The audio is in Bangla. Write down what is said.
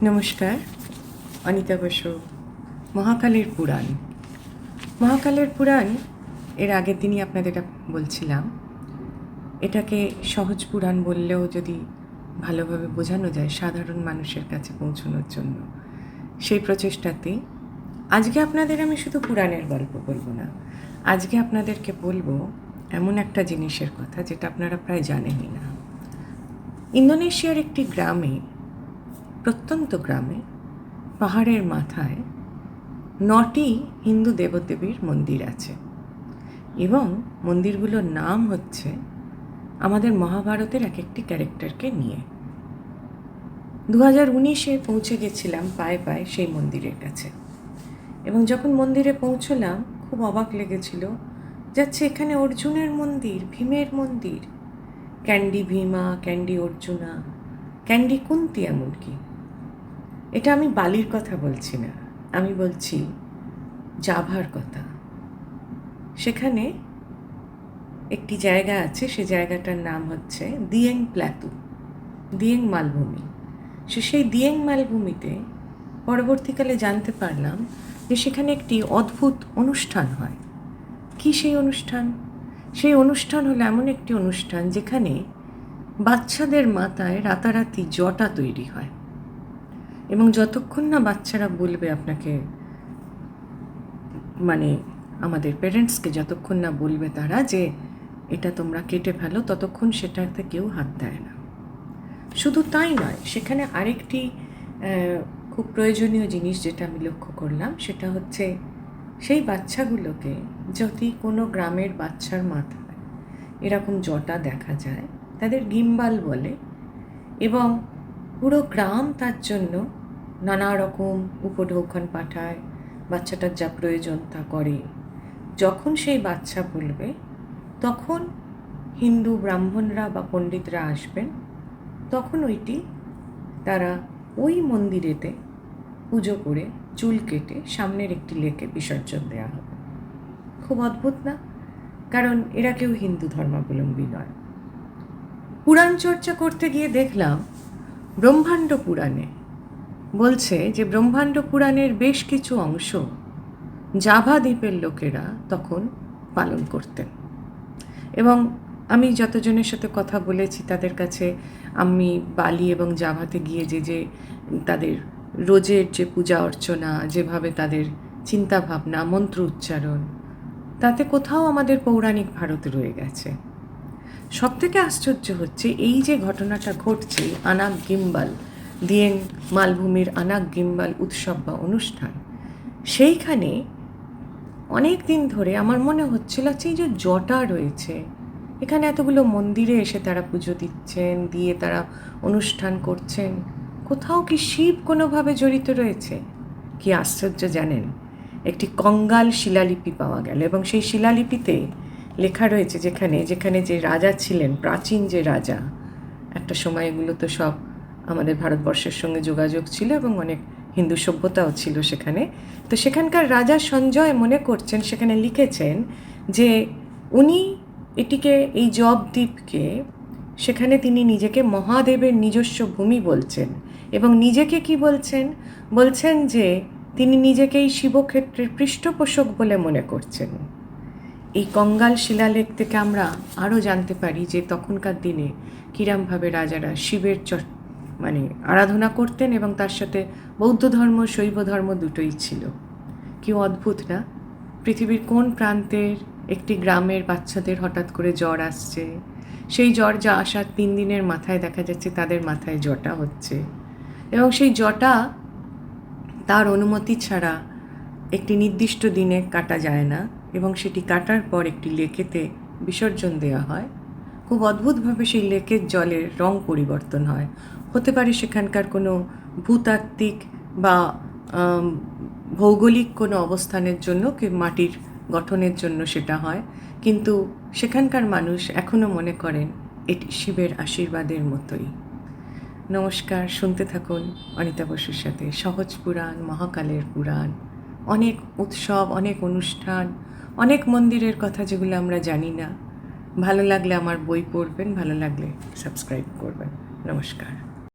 নমস্কার, অনিতা বসু। মহাকালের পুরাণ। মহাকালের পুরাণ এর আগের দিনই আপনাদের বলছিলাম, এটাকে সহজ পুরাণ বললেও যদি ভালোভাবে বোঝানো যায় সাধারণ মানুষের কাছে পৌঁছানোর জন্য, সেই প্রচেষ্টাতেই আজকে আপনাদের আমি শুধু পুরাণের গল্প বলবো না, আজকে আপনাদেরকে বলবো এমন একটা জিনিসের কথা যেটা আপনারা প্রায় জানেনই না। ইন্দোনেশিয়ার একটি গ্রামে, প্রত্যন্ত গ্রামে, পাহাড়ের মাথায় 9টি হিন্দু দেবদেবীর মন্দির আছে এবং মন্দিরগুলোর নাম হচ্ছে আমাদের মহাভারতের এক একটি ক্যারেক্টারকে নিয়ে। 2019-এ পৌঁছে গেছিলাম পায়ে পায়ে সেই মন্দিরের কাছে, এবং যখন মন্দিরে পৌঁছলাম খুব অবাক লেগেছিল। যাচ্ছে এখানে অর্জুনের মন্দির, ভীমের মন্দির, candy Bhima, candy Arjuna, candy Kunti. এমনকি এটা আমি বালির কথা বলছি না, আমি বলছি জাভার কথা। সেখানে একটি জায়গা আছে, সে জায়গাটার নাম হচ্ছে দিয়েং প্ল্যাতু, দিয়েং মালভূমি। সেই দিয়েং মালভূমিতে পরবর্তীকালে জানতে পারলাম যে সেখানে একটি অদ্ভুত অনুষ্ঠান হয়। কি সেই অনুষ্ঠান? সেই অনুষ্ঠান হলো এমন একটি অনুষ্ঠান যেখানে বাচ্চাদের মাথায় রাতারাতি জটা তৈরি হয়, এবং যতক্ষণ না বাচ্চারা বলবে আপনাকে, মানে আমাদের পেরেন্টসকে যতক্ষণ না বলবে তারা যে এটা তোমরা কেটে ফেলো, ততক্ষণ সেটাতে কেউ হাত দেয় না। শুধু তাই নয়, সেখানে আরেকটি খুব প্রয়োজনীয় জিনিস যেটা আমি লক্ষ্য করলাম, সেটা হচ্ছে সেই বাচ্চাগুলোকে যদি কোনো গ্রামের বাচ্চার মাথায় এরকম জটা দেখা যায়, তাদের গিম্বাল বলে, এবং পুরো গ্রাম তার জন্য নানা রকম উপঢৌকন পাঠায়, বাচ্চাটার যা প্রয়োজন তা করে। যখন সেই বাচ্চা বলবে তখন হিন্দু ব্রাহ্মণরা বা পণ্ডিতরা আসবেন, তখন তারা ওই মন্দিরেতে পুজো করে চুল কেটে সামনের একটি লেকে বিসর্জন দেওয়া হবে। খুব অদ্ভুত না? কারণ এরা কেউ হিন্দু ধর্মাবলম্বী নয়। পুরাণ চর্চা করতে গিয়ে দেখলাম ব্রহ্মাণ্ড পুরাণে বলছে যে ব্রহ্মাণ্ড পুরাণের বেশ কিছু অংশ জাভা দ্বীপের লোকেরা তখন পালন করতেন। এবং আমি যতজনের সাথে কথা বলেছি তাদের কাছে আমি বালি এবং জাভাতে গিয়ে যে তাদের রোজের যে পূজা অর্চনা, যেভাবে তাদের চিন্তাভাবনা, মন্ত্র উচ্চারণ, তাতে কোথাও আমাদের পৌরাণিক ভারত রয়ে গেছে। সবথেকে আশ্চর্য হচ্ছে এই যে ঘটনাটা ঘটছে, আনাক গিম্বাল, দিয়েং মালভূমির আনাক গিম্বাল উৎসব বা অনুষ্ঠান, সেইখানে অনেক দিন ধরে আমার মনে হচ্ছিল যে এই যে জটা রয়েছে এখানে, এতগুলো মন্দিরে এসে তারা পুজো দিচ্ছেন, দিয়ে তারা অনুষ্ঠান করছেন, কোথাও কি শিব কোনোভাবে জড়িত রয়েছে? কি আশ্চর্য জানেন, একটি কঙ্গাল শিলালিপি পাওয়া গেল, এবং সেই শিলালিপিতে লেখা রয়েছে যেখানে যেখানে যে রাজা ছিলেন, প্রাচীন যে রাজা, একটা সময় এগুলো তো সব আমাদের ভারতবর্ষের সঙ্গে যোগাযোগ ছিল এবং অনেক হিন্দু সভ্যতাও ছিল সেখানে। তো সেখানকার রাজা সঞ্জয় মনে করছেন, সেখানে লিখেছেন যে উনি এটিকে, এই জবদ্বীপকে, সেখানে তিনি নিজেকে মহাদেবের নিজস্ব ভূমি বলছেন, এবং নিজেকে কি বলছেন? বলছেন যে তিনি নিজেকেই শিবক্ষেত্রের পৃষ্ঠপোষক বলে মনে করছেন। এই কঙ্গাল শিলালেখ থেকে আমরা আরও জানতে পারি যে তখনকার দিনে কিরমভাবে রাজারা শিবের আরাধনা করতেন, এবং তার সাথে বৌদ্ধ ধর্ম, শৈব ধর্ম দুটোই ছিল। কি অদ্ভুত না? পৃথিবীর কোন প্রান্তের একটি গ্রামের বাচ্চাদের হঠাৎ করে জ্বর আসছে, সেই জ্বর যা আসার 3 দিনের মাথায় দেখা যাচ্ছে তাদের মাথায় জটা হচ্ছে, এবং সেই জটা তার অনুমতি ছাড়া একটি নির্দিষ্ট দিনে কাটা যায় না, এবং সেটি কাটার পর একটি লেকেতে বিসর্জন দেওয়া হয়। খুব অদ্ভুতভাবে সেই লেকের জলের রং পরিবর্তন হয়। হতে পারে সেখানকার কোনো ভূতাত্ত্বিক বা ভৌগোলিক কোনো অবস্থানের জন্য, কি মাটির গঠনের জন্য সেটা হয়, কিন্তু সেখানকার মানুষ এখনও মনে করেন এটি শিবের আশীর্বাদের মতোই। নমস্কার, শুনতে থাকুন অনিতা বসুর সাথে সহজ পুরাণ, মহাকালের পুরাণ। অনেক উৎসব, অনেক অনুষ্ঠান, অনেক মন্দিরের কথা যেগুলো আমরা জানি না। ভালো লাগলে আমার বই পড়বেন, ভালো লাগলে সাবস্ক্রাইব করবেন। নমস্কার।